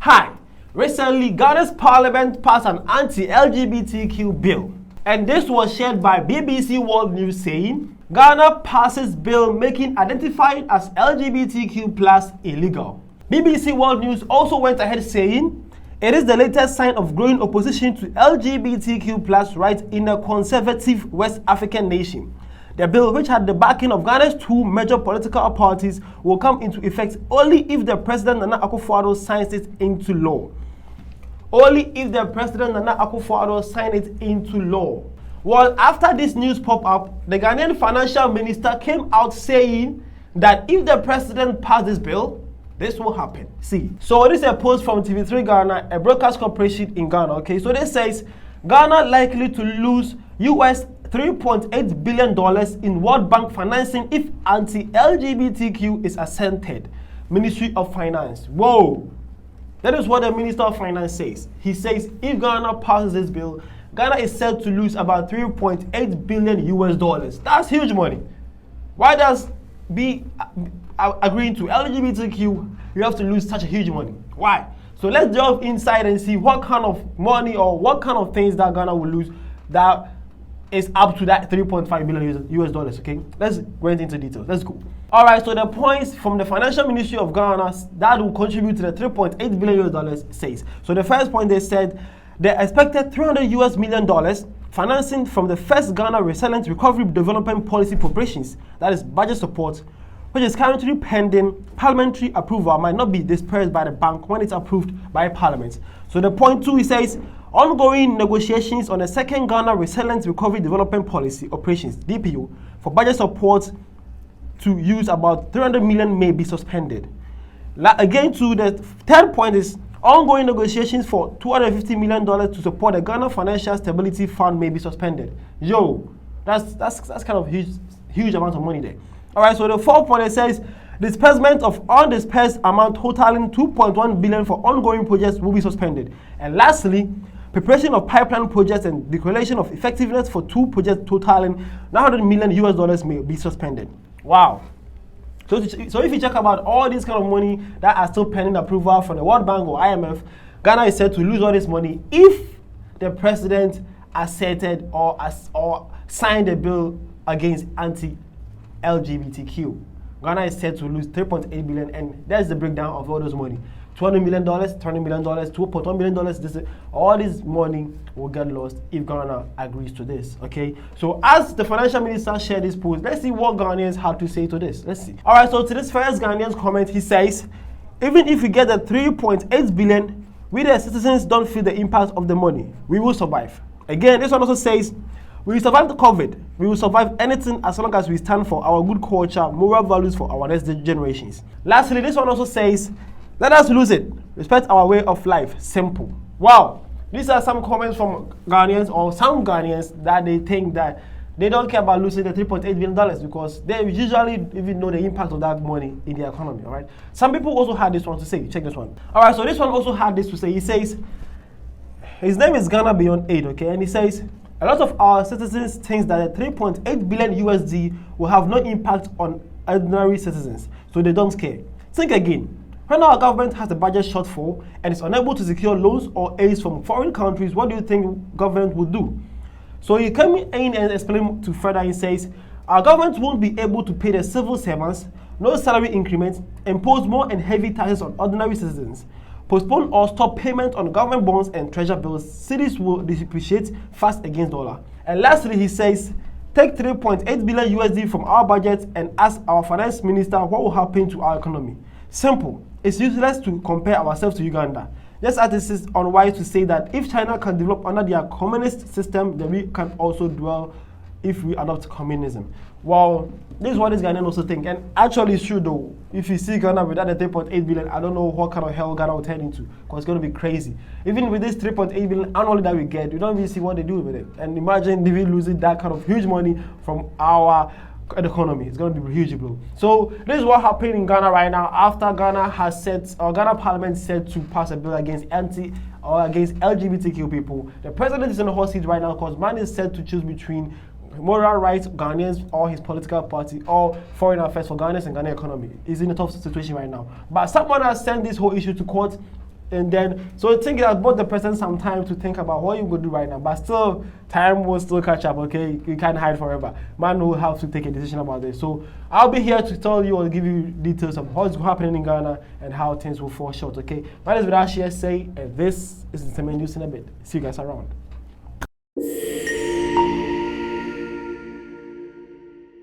Hi. Recently, Ghana's parliament passed an anti-LGBTQ bill. And this was shared by BBC World News saying, Ghana passes bill making identifying as LGBTQ+ illegal. BBC World News also went ahead saying, it is the latest sign of growing opposition to LGBTQ+ rights in a conservative West African nation. The bill, which had the backing of Ghana's two major political parties, will come into effect only if the President Nana Akufo-Addo signs it into law. Only if the President Nana Akufo-Addo signs it into law. Well, after this news popped up, the Ghanaian financial minister came out saying that if the president passed this bill, this will happen. See, so this is a post from TV3 Ghana, a broadcast corporation in Ghana. Okay, so this says Ghana likely to lose US $3.8 billion in World Bank financing if anti-LGBTQ is assented. Ministry of Finance. Whoa. That is what the Minister of Finance says. He says if Ghana passes this bill, Ghana is set to lose about $3.8 billion. That's huge money. Why does agreeing to LGBTQ, you have to lose such a huge money? Why? So let's delve inside and see what kind of money or what kind of things that Ghana will lose that is up to that $3.5 billion. Okay, let's go into details. Let's go. All right, so the points from the Financial Ministry of Ghana that will contribute to the $3.8 billion says. So the first point, they said the expected $300 million financing from the first Ghana Resilient Recovery Development Policy preparations, that is budget support, which is currently pending parliamentary approval, might not be dispersed by the bank when it's approved by Parliament. So the point two, he says ongoing negotiations on the second Ghana Resilient Recovery Development Policy operations (DPO) for budget support to use about 300 million may be suspended. Again, to the third point is ongoing negotiations for $250 million to support the Ghana Financial Stability Fund may be suspended. Yo, that's kind of huge amount of money there. All right, so the fourth point, it says disbursement of undispersed amount totaling $2.1 billion for ongoing projects will be suspended. And lastly, preparation of pipeline projects and declaration of effectiveness for two projects totaling $900 million may be suspended. Wow. So if you check about all this kind of money that are still pending approval from the World Bank or IMF, Ghana is said to lose all this money if the president asserted or signed a bill against anti-LGBTQ. Ghana is said to lose $3.8 billion, and that's the breakdown of all those money. $200 million, $20 million, $2.1 million, all this money will get lost if Ghana agrees to this, okay? So as the financial minister shared this post, let's see what Ghanaians have to say to this. Let's see. All right, so to this first Ghanaian's comment, he says, even if we get the $3.8 billion, we the citizens don't feel the impact of the money. We will survive. Again, this one also says, we will survive the COVID. We will survive anything as long as we stand for our good culture, moral values for our next generations. Lastly, this one also says, let us lose it. Respect our way of life. Simple. Wow. These are some comments from Ghanaians or some Ghanaians that they think that they don't care about losing the $3.8 billion because they usually even know the impact of that money in the economy. All right. Some people also had this one to say. Check this one. All right. So this one also had this to say. He says, his name is Ghana Beyond Aid. Okay. And he says, a lot of our citizens think that the $3.8 billion USD will have no impact on ordinary citizens. So they don't care. Think again. When our government has a budget shortfall and is unable to secure loans or aids from foreign countries, what do you think government would do? So he came in and explained to further. He says, our government won't be able to pay the civil servants, no salary increments, impose more and heavy taxes on ordinary citizens, postpone or stop payment on government bonds and treasury bills. Cities will depreciate fast against dollar. And lastly, he says, take $3.8 billion USD from our budget and ask our finance minister what will happen to our economy. Simple. It's useless to compare ourselves to Uganda. Just as it is unwise to say that if China can develop under their communist system, then we can also dwell if we adopt communism. Well, this is what this Ghanaian also think. And actually it's true though. If you see Ghana without the $3.8 billion, I don't know what kind of hell Ghana will turn into. Because it's going to be crazy. Even with this $3.8 billion annually that we get, we don't even see what they do with it. And imagine if we losing that kind of huge money from our economy. It's going to be a huge blow. So this is what happened in Ghana right now after Ghana has Ghana Parliament said to pass a bill against against LGBTQ people. The president is in the hot seat right now because man is said to choose between moral rights, Ghanaians, or his political party, or foreign affairs for Ghanaians and Ghana economy. He's in a tough situation right now. But someone has sent this whole issue to court And then, so I think that bought the president some time to think about what you could do right now. But still, time will still catch up, okay? You can't hide forever. Man will have to take a decision about this. So I'll be here to tell you or give you details of what's happening in Ghana and how things will fall short, okay? My name is Vidal Say, and this is the News in a bit. See you guys around.